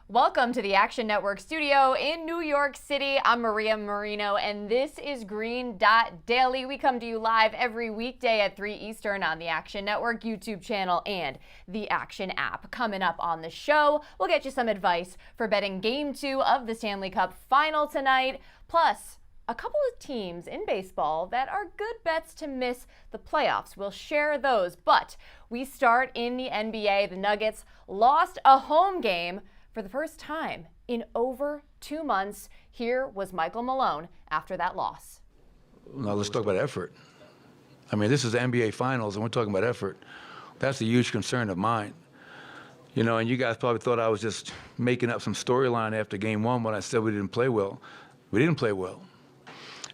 Welcome to the Action Network studio in New York City. I'm Maria Marino, and this is Green Dot Daily. We come to you live every weekday at 3 Eastern on the Action Network YouTube channel and the Action app. Coming up on the show, we'll get you some advice for betting Game 2 of the Stanley Cup Final tonight, plus a couple of teams in baseball that are good bets to miss the playoffs. We'll share those, but we start in the NBA. The Nuggets lost a home game for the first time in over 2 months. Here was Michael Malone after that loss. Now let's talk about effort. I mean, this is the NBA Finals, and we're talking about effort. That's a huge concern of mine. You know, and you guys probably thought I was just making up some storyline after Game 1 when I said we didn't play well. We didn't play well.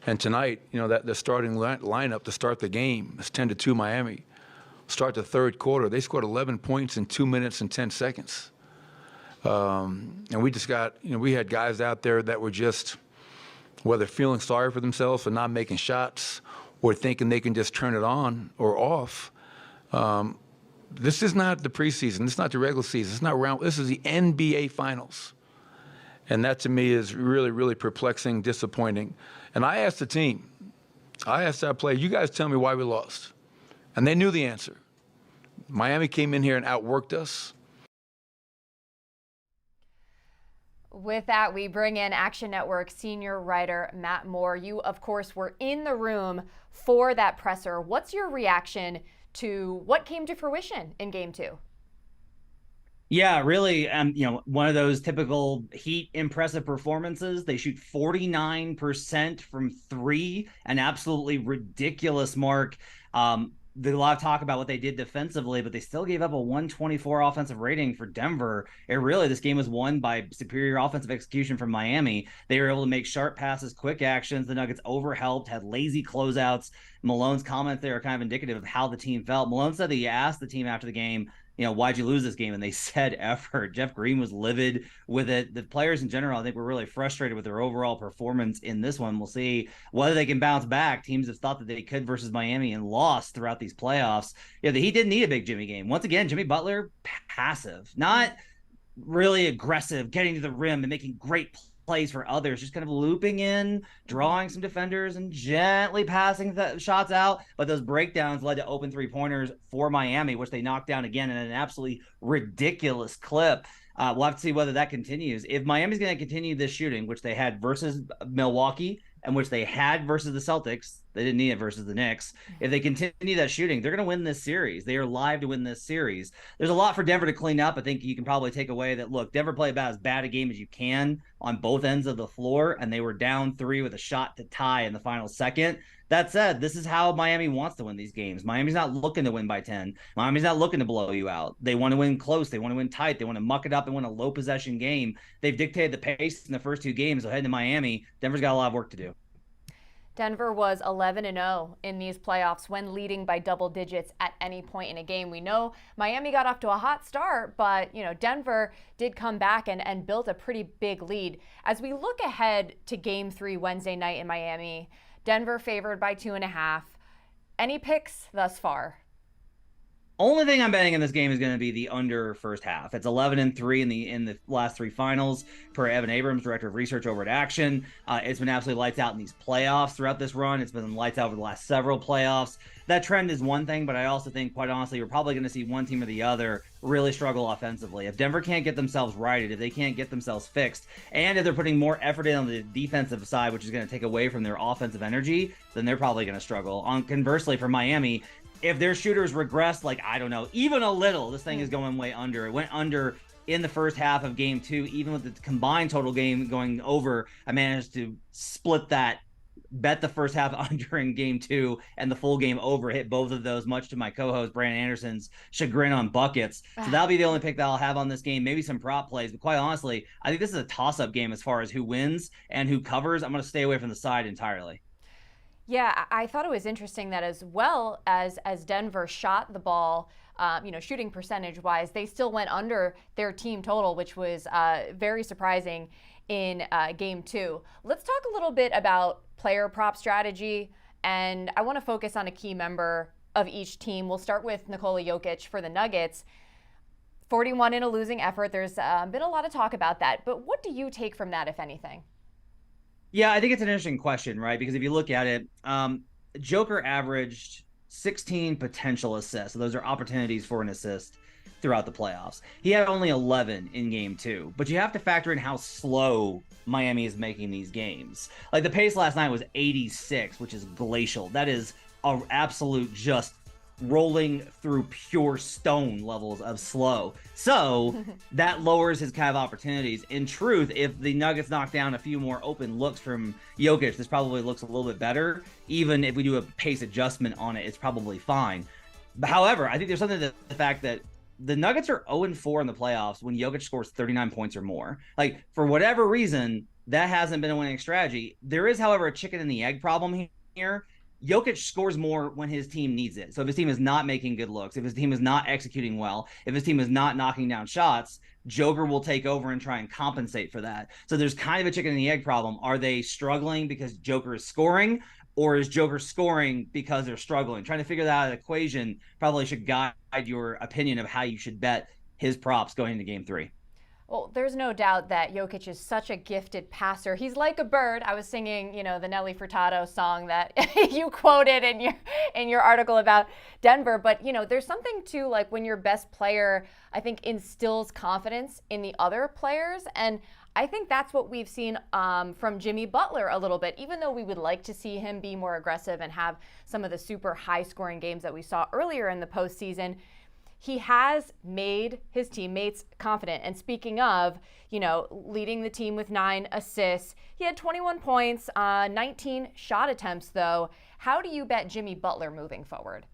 And tonight, you know, that the starting lineup to start the game is 10-2 Miami. Start the third quarter, they scored 11 points in 2 minutes and 10 seconds. And we just got, you know, we had guys out there that were just, whether feeling sorry for themselves for not making shots or thinking they can just turn it on or off. This is not the preseason. This is not the regular season. It's not round. This is the NBA Finals. And that to me is really, really perplexing, disappointing. And I asked the team, I asked our players, you guys tell me why we lost. And they knew the answer. Miami came in here and outworked us. With that, we bring in Action Network senior writer Matt Moore. You, of course, were in the room for that presser. What's your reaction to what came to fruition in Game 2? Yeah, really, one of those typical Heat impressive performances. They shoot 49% from three, an absolutely ridiculous mark. There's a lot of talk about what they did defensively, but they still gave up a 124 offensive rating for Denver. This game was won by superior offensive execution from Miami. They were able to make sharp passes, quick actions. The Nuggets overhelped, had lazy closeouts. Malone's comments there are kind of indicative of how the team felt. Malone said that he asked the team after the game, you know, why'd you lose this game? And they said effort. Jeff Green was livid with it. The players in general, I think, were really frustrated with their overall performance in this one. We'll see whether they can bounce back. Teams have thought that they could versus Miami and lost throughout these playoffs. Yeah, the Heat didn't need a big Jimmy game. Once again, Jimmy Butler, passive, not really aggressive, getting to the rim and making great plays for others, just kind of looping in, drawing some defenders and gently passing the shots out. But those breakdowns led to open three-pointers for Miami, which they knocked down again in an absolutely ridiculous clip. We'll have to see whether that continues. If Miami's going to continue this shooting, which they had versus Milwaukee and which they had versus the Celtics, they didn't need it versus the Knicks. If they continue that shooting, they're going to win this series. They are live to win this series. There's a lot for Denver to clean up. I think you can probably take away that, look, Denver played about as bad a game as you can on both ends of the floor, and they were down 3 with a shot to tie in the final second. That said, this is how Miami wants to win these games. Miami's not looking to win by 10. Miami's not looking to blow you out. They want to win close. They want to win tight. They want to muck it up and win a low possession game. They've dictated the pace in the first 2 games. So heading to Miami, Denver's got a lot of work to do. Denver was 11-0 in these playoffs when leading by double digits at any point in a game. We know Miami got off to a hot start, but Denver did come back and built a pretty big lead. As we look ahead to Game 3 Wednesday night in Miami, Denver favored by 2.5. Any picks thus far? Only thing I'm betting in this game is going to be the under first half. It's 11-3 in the last 3 finals per Evan Abrams, director of research over at Action. It's been absolutely lights out in these playoffs throughout this run. It's been lights out over the last several playoffs. That trend is one thing, but I also think, quite honestly, we're probably going to see one team or the other really struggle offensively. If Denver can't get themselves righted, if they can't get themselves fixed, and if they're putting more effort in on the defensive side, which is going to take away from their offensive energy, then they're probably going to struggle. Conversely, for Miami, if their shooters regress, even a little, this thing is going way under. It went under in the first half of Game 2, even with the combined total game going over. I managed to split that, bet the first half under in Game 2 and the full game over, hit both of those, much to my co-host Brandon Anderson's chagrin on buckets. So that'll be the only pick that I'll have on this game, maybe some prop plays. But quite honestly, I think this is a toss-up game as far as who wins and who covers. I'm going to stay away from the side entirely. Yeah, I thought it was interesting that as well as Denver shot the ball, shooting percentage-wise, they still went under their team total, which was very surprising in Game 2. Let's talk a little bit about player prop strategy, and I want to focus on a key member of each team. We'll start with Nikola Jokic for the Nuggets. 41 in a losing effort. There's been a lot of talk about that. But what do you take from that, if anything? Yeah, I think it's an interesting question, right? Because if you look at it, Joker averaged 16 potential assists. So those are opportunities for an assist throughout the playoffs. He had only 11 in game two, but you have to factor in how slow Miami is making these games. Like the pace last night was 86, which is glacial. That is an absolute just rolling through pure stone levels of slow. So that lowers his kind of opportunities. In truth, if the Nuggets knock down a few more open looks from Jokic, this probably looks a little bit better. Even if we do a pace adjustment on it, it's probably fine. But however, I think there's something to the fact that the Nuggets are 0-4 in the playoffs when Jokic scores 39 points or more. Like, for whatever reason, that hasn't been a winning strategy. There is, however, a chicken and the egg problem here. Jokic scores more when his team needs it. So if his team is not making good looks, if his team is not executing well, if his team is not knocking down shots, Joker will take over and try and compensate for that. So there's kind of a chicken and the egg problem. Are they struggling because Joker is scoring, or is Joker scoring because they're struggling? Trying to figure that out of the equation probably should guide your opinion of how you should bet his props going into game three. Well, there's no doubt that Jokic is such a gifted passer. He's like a bird. I was singing, the Nelly Furtado song that you quoted in your article about Denver. But, there's something to like when your best player, I think, instills confidence in the other players. And I think that's what we've seen from Jimmy Butler a little bit, even though we would like to see him be more aggressive and have some of the super high scoring games that we saw earlier in the postseason. He has made his teammates confident. And speaking of, leading the team with 9 assists, he had 21 points, 19 shot attempts, though. How do you bet Jimmy Butler moving forward?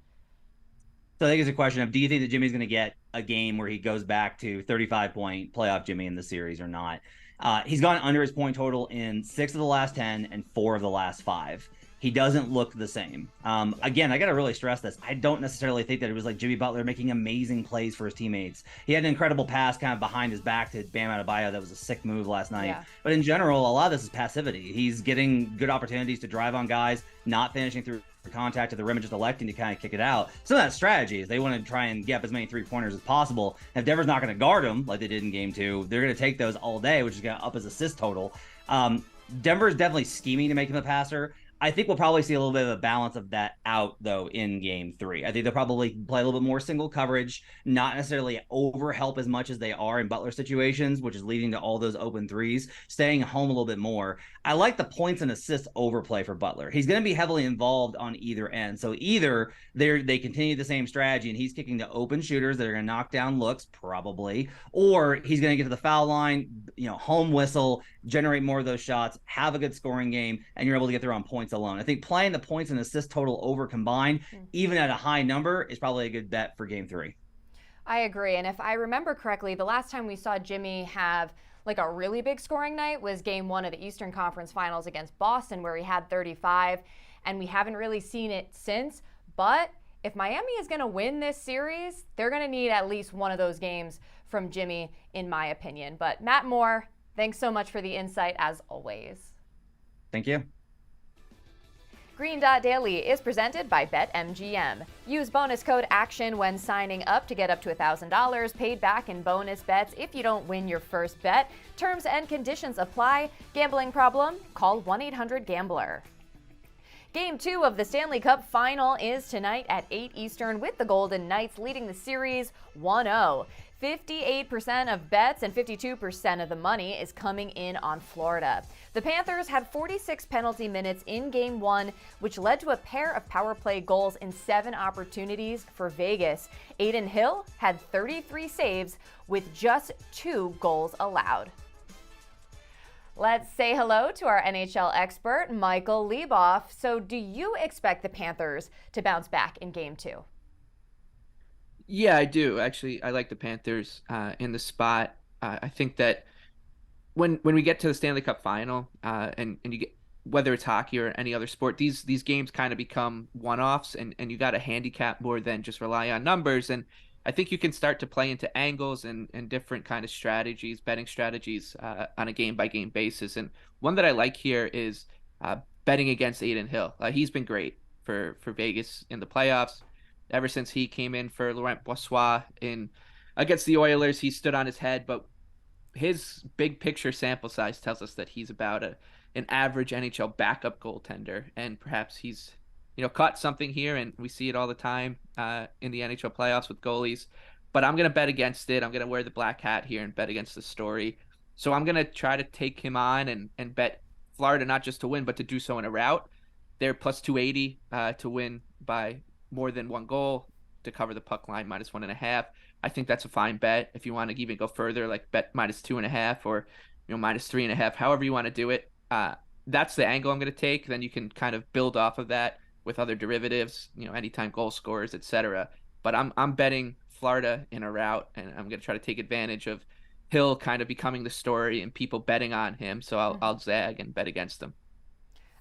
So I think it's a question of, do you think that Jimmy's going to get a game where he goes back to 35-point playoff Jimmy in the series or not? He's gone under his point total in 6 of the last 10 and 4 of the last 5. He doesn't look the same. Again, I got to really stress this. I don't necessarily think that it was like Jimmy Butler making amazing plays for his teammates. He had an incredible pass kind of behind his back to Bam Adebayo. That was a sick move last night. Yeah. But in general, a lot of this is passivity. He's getting good opportunities to drive on guys, not finishing through contact to the rim and just electing to kind of kick it out. Some of that strategy is they want to try and get up as many 3-pointers as possible. If Denver's not going to guard them like they did in game 2, they're going to take those all day, which is going to up his assist total. Denver is definitely scheming to make him a passer. I think we'll probably see a little bit of a balance of that out, though, in game 3. I think they'll probably play a little bit more single coverage, not necessarily overhelp as much as they are in Butler situations, which is leading to all those open threes, staying home a little bit more. I like the points and assists overplay for Butler. He's going to be heavily involved on either end. So either they continue the same strategy and he's kicking to open shooters that are going to knock down looks, probably, or he's going to get to the foul line, home whistle, generate more of those shots, have a good scoring game, and you're able to get there on points alone. I think playing the points and assist total over combined, even at a high number, is probably a good bet for game 3. I agree. And if I remember correctly, the last time we saw Jimmy have like a really big scoring night was game 1 of the Eastern Conference Finals against Boston, where he had 35, and we haven't really seen it since. But if Miami is going to win this series, they're going to need at least one of those games from Jimmy, in my opinion. But Matt Moore, thanks so much for the insight, as always. Thank you. Green Dot Daily is presented by BetMGM. Use bonus code ACTION when signing up to get up to $1,000 paid back in bonus bets if you don't win your first bet. Terms and conditions apply. Gambling problem? Call 1-800-GAMBLER. Game 2 of the Stanley Cup Final is tonight at 8 Eastern, with the Golden Knights leading the series 1-0. 58% of bets and 52% of the money is coming in on Florida. The Panthers had 46 penalty minutes in Game 1, which led to a pair of power play goals in 7 opportunities for Vegas. Adin Hill had 33 saves with just 2 goals allowed. Let's say hello to our NHL expert, Michael Leboff. So do you expect the Panthers to bounce back in Game 2? Yeah, I do. Actually, I like the Panthers in the spot. I think that when we get to the Stanley Cup Final, and you get, whether it's hockey or any other sport, these games kind of become one-offs, and you got to handicap more than just rely on numbers. And I think you can start to play into angles and different kind of strategies, betting strategies on a game-by-game basis. And one that I like here is betting against Adin Hill. He's been great for Vegas in the playoffs. Ever since he came in for Laurent Brossoit in against the Oilers, he stood on his head, but his big picture sample size tells us that he's about an average NHL backup goaltender, and perhaps he's caught something here, and we see it all the time in the NHL playoffs with goalies. But I'm gonna bet against it. I'm gonna wear the black hat here and bet against the story. So I'm gonna try to take him on and bet Florida not just to win, but to do so in a rout. They're plus 280 to win by more than one goal, to cover the puck line minus 1.5. I think that's a fine bet. If you want to even go further, like bet minus 2.5 or minus 3.5, however you want to do it. That's the angle I'm going to take. Then you can kind of build off of that with other derivatives, anytime goal scorers, etc. But I'm betting Florida in a rout, and I'm going to try to take advantage of Hill kind of becoming the story and people betting on him. So I'll zag and bet against him.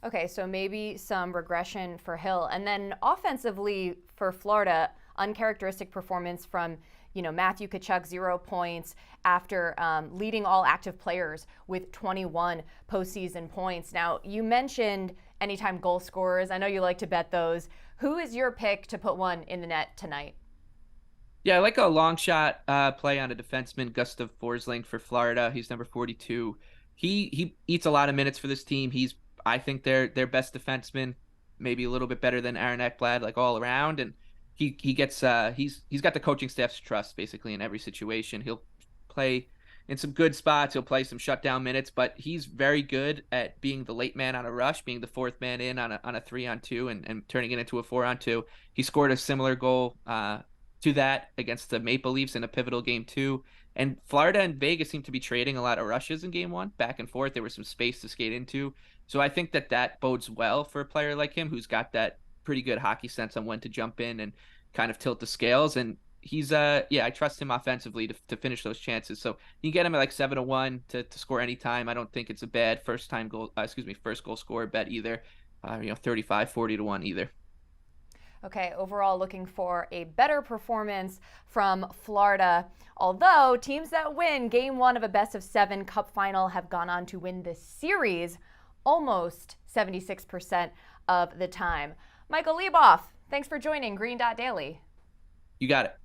Okay, so maybe some regression for Hill. And then offensively for Florida, uncharacteristic performance from Matthew Tkachuk, 0 points after leading all active players with 21 postseason points. Now, you mentioned anytime goal scorers. I know you like to bet those. Who is your pick to put one in the net tonight? Yeah, I like a long shot play on a defenseman, Gustav Forsling for Florida. He's number 42. He eats a lot of minutes for this team. He's, I think, their best defenseman, maybe a little bit better than Aaron Ekblad, like all around. And he gets he's got the coaching staff's trust basically in every situation. He'll play in some good spots. He'll play some shutdown minutes, but he's very good at being the late man on a rush, being the fourth man in on a 3-on-2 and turning it into a 4-on-2. He scored a similar goal to that against the Maple Leafs in a pivotal game too. And Florida and Vegas seem to be trading a lot of rushes in game one, back and forth. There was some space to skate into. So I think that bodes well for a player like him who's got that pretty good hockey sense on when to jump in and kind of tilt the scales. And he's I trust him offensively to finish those chances. So you can get him at like 7-1 to score anytime. I don't think it's a bad first goal scorer bet either. 35-40 to 1 either. Okay, overall looking for a better performance from Florida. Although teams that win game one of a best of 7 cup final have gone on to win this series almost 76% of the time. Michael Leboff, thanks for joining Green Dot Daily. You got it.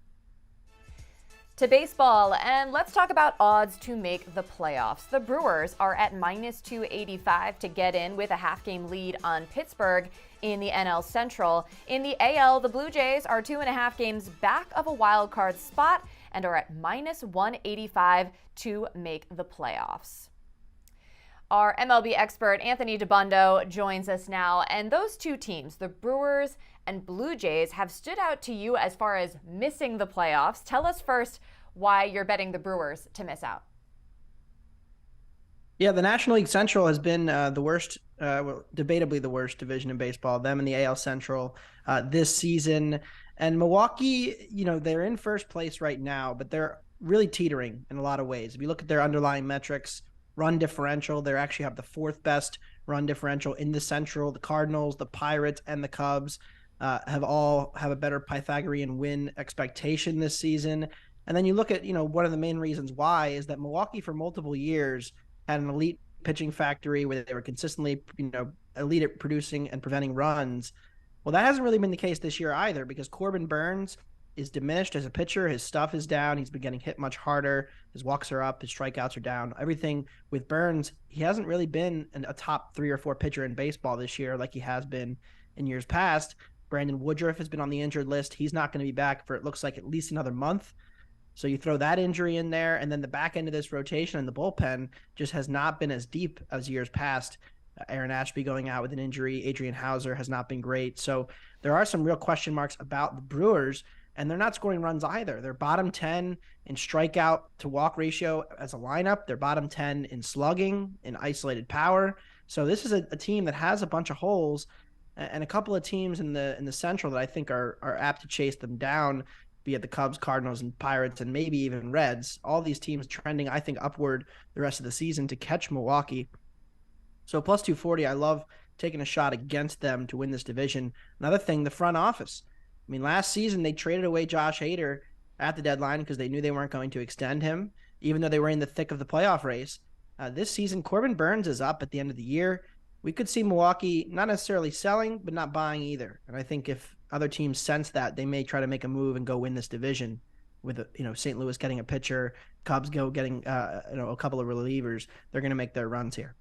To baseball, and let's talk about odds to make the playoffs. The Brewers are at minus 285 to get in with a half-game lead on Pittsburgh in the NL Central. In the AL, the Blue Jays are 2.5 games back of a wild card spot and are at minus 185 to make the playoffs. Our MLB expert, Anthony Dabbundo, joins us now. And those two teams, the Brewers and Blue Jays, have stood out to you as far as missing the playoffs. Tell us first why you're betting the Brewers to miss out. Yeah, the National League Central has been the worst, debatably the worst division in baseball, them and the AL Central this season. And Milwaukee, they're in first place right now, but they're really teetering in a lot of ways. If you look at their underlying metrics, run differential, they actually have the 4th best run differential in the Central. The Cardinals, the Pirates, and the Cubs have a better Pythagorean win expectation this season. And then you look at, one of the main reasons why is that Milwaukee for multiple years had an elite pitching factory where they were consistently, elite at producing and preventing runs. Well, that hasn't really been the case this year either, because Corbin Burnes is diminished as a pitcher. His stuff is down. He's been getting hit much harder. His walks are up. His strikeouts are down. Everything with Burnes, he hasn't really been a top 3 or 4 pitcher in baseball this year like he has been in years past. Brandon Woodruff has been on the injured list. He's not going to be back for, it looks like, at least another month. So you throw that injury in there, and then the back end of this rotation and the bullpen just has not been as deep as years past. Aaron Ashby going out with an injury. Adrian Hauser has not been great. So there are some real question marks about the Brewers, and they're not scoring runs either. They're bottom 10 in strikeout to walk ratio as a lineup. They're bottom 10 in slugging, in isolated power. So this is a team that has a bunch of holes, and a couple of teams in the Central that I think are apt to chase them down, be it the Cubs, Cardinals, and Pirates, and maybe even Reds. All these teams trending, I think, upward the rest of the season to catch Milwaukee. So plus 240, I love taking a shot against them to win this division. Another thing, the front office. I mean, last season they traded away Josh Hader at the deadline because they knew they weren't going to extend him, even though they were in the thick of the playoff race. This season, Corbin Burnes is up at the end of the year. We could see Milwaukee not necessarily selling, but not buying either. And I think if other teams sense that, they may try to make a move and go win this division. with St. Louis getting a pitcher, Cubs getting a couple of relievers, they're going to make their runs here.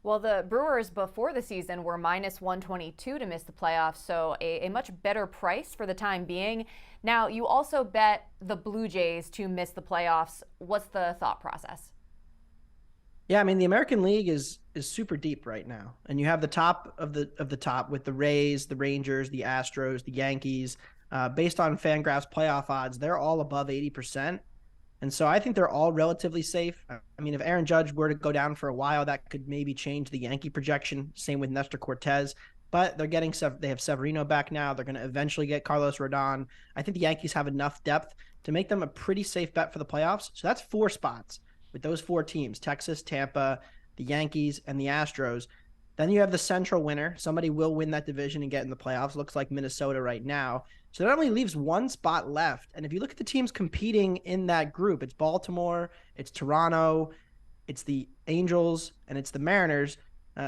Well, the Brewers before the season were minus 122 to miss the playoffs, so a much better price for the time being. Now, you also bet the Blue Jays to miss the playoffs. What's the thought process? Yeah, I mean, the American League is super deep right now, and you have the top of the top with the Rays, the Rangers, the Astros, the Yankees. Based on Fangraphs playoff odds, they're all above 80%. And so I think they're all relatively safe. I mean, if Aaron Judge were to go down for a while, that could maybe change the Yankee projection. Same with Nestor Cortez. But they have Severino back now. They're going to eventually get Carlos Rodon. I think the Yankees have enough depth to make them a pretty safe bet for the playoffs. So that's 4 spots with those 4 teams: Texas, Tampa, the Yankees, and the Astros. Then you have the Central winner. Somebody will win that division and get in the playoffs. Looks like Minnesota right now. So that only leaves 1 spot left. And if you look at the teams competing in that group, it's Baltimore, it's Toronto, it's the Angels, and it's the Mariners.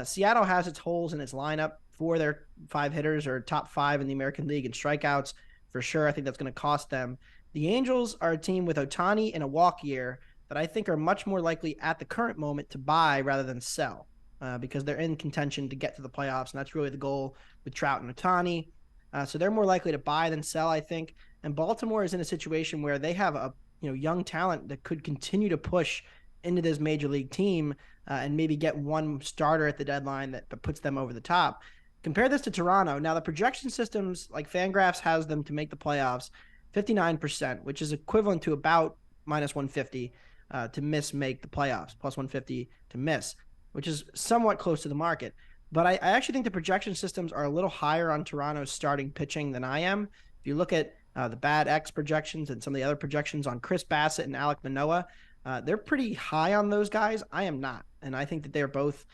Seattle has its holes in its lineup for their 5 hitters, or top 5 in the American League in strikeouts. For sure, I think that's going to cost them. The Angels are a team with Ohtani and a walk year that I think are much more likely at the current moment to buy rather than sell, because they're in contention to get to the playoffs, and that's really the goal with Trout and Ohtani. So they're more likely to buy than sell, I think. And Baltimore is in a situation where they have a young talent that could continue to push into this major league team and maybe get one starter at the deadline that puts them over the top. Compare this to Toronto. Now, the projection systems, like Fangraphs has them to make the playoffs 59%, which is equivalent to about minus 150 to make the playoffs, plus 150 to miss, which is somewhat close to the market. But I actually think the projection systems are a little higher on Toronto's starting pitching than I am. If you look at the Bad X projections and some of the other projections on Chris Bassett and Alek Manoah, they're pretty high on those guys. I am not. And I think that they're both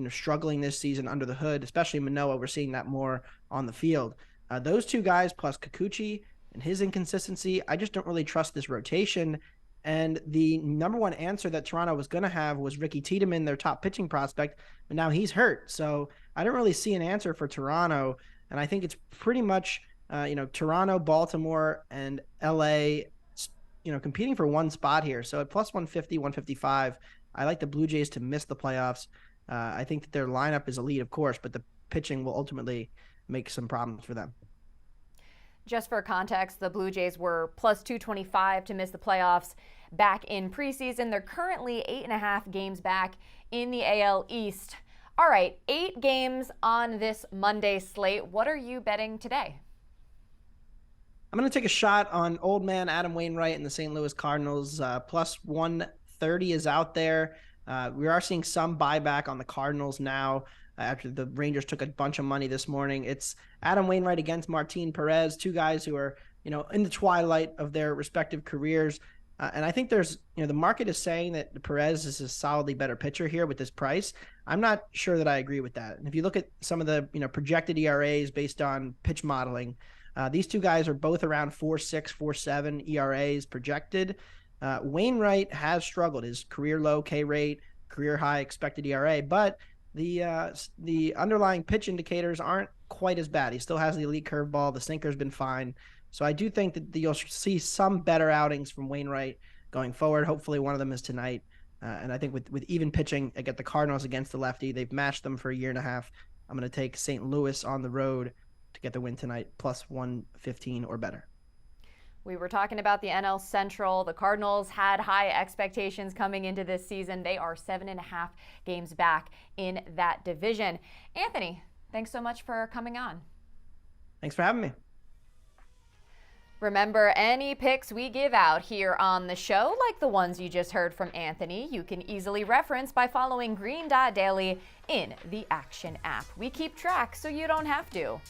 struggling this season under the hood, especially Manoah. We're seeing that more on the field. Those 2 guys plus Kikuchi and his inconsistency, I just don't really trust this rotation. And the number 1 answer that Toronto was going to have was Ricky Tiedemann, their top pitching prospect, but now he's hurt. So I don't really see an answer for Toronto. And I think it's pretty much, Toronto, Baltimore, and LA, competing for 1 spot here. So at plus 150, 155, I like the Blue Jays to miss the playoffs. I think that their lineup is elite, of course, but the pitching will ultimately make some problems for them. Just for context, the Blue Jays were plus 225 to miss the playoffs back in preseason. They're currently 8.5 games back in the AL East. All right, 8 games on this Monday slate. What are you betting today? I'm going to take a shot on old man Adam Wainwright and the St. Louis Cardinals. Plus 130 is out there. We are seeing some buyback on the Cardinals now after the Rangers took a bunch of money this morning. It's Adam Wainwright against Martin Perez, 2 guys who are, in the twilight of their respective careers. And I think there's, the market is saying that Perez is a solidly better pitcher here with this price. I'm not sure that I agree with that. And if you look at some of the, projected ERAs based on pitch modeling, these 2 guys are both around 4.6, 4.7 ERAs projected. Wainwright has struggled. His career low K rate, career high expected ERA, but the underlying pitch indicators aren't quite as bad. He still has the elite curveball. The sinker's been fine. So I do think that you'll see some better outings from Wainwright going forward. Hopefully one of them is tonight. And I think with even pitching, I get the Cardinals against the lefty. They've matched them for a year and a half. I'm going to take St. Louis on the road to get the win tonight, plus 115 or better. We were talking about the NL Central. The Cardinals had high expectations coming into this season. They are 7.5 games back in that division. Anthony, thanks so much for coming on. Thanks for having me. Remember, any picks we give out here on the show, like the ones you just heard from Anthony, you can easily reference by following Green Dot Daily in the Action app. We keep track so you don't have to.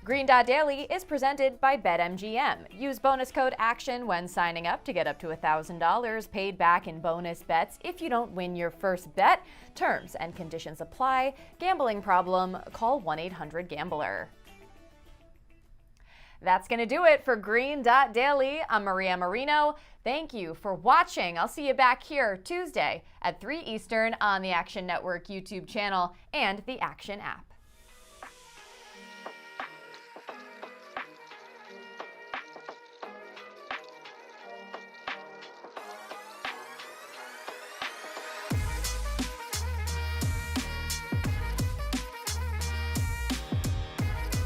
Green Dot Daily is presented by BetMGM. Use bonus code ACTION when signing up to get up to $1,000 paid back in bonus bets if you don't win your first bet. Terms and conditions apply. Gambling problem? Call 1-800-GAMBLER. That's going to do it for Green Dot Daily. I'm Maria Marino. Thank you for watching. I'll see you back here Tuesday at 3 Eastern on the Action Network YouTube channel and the Action app.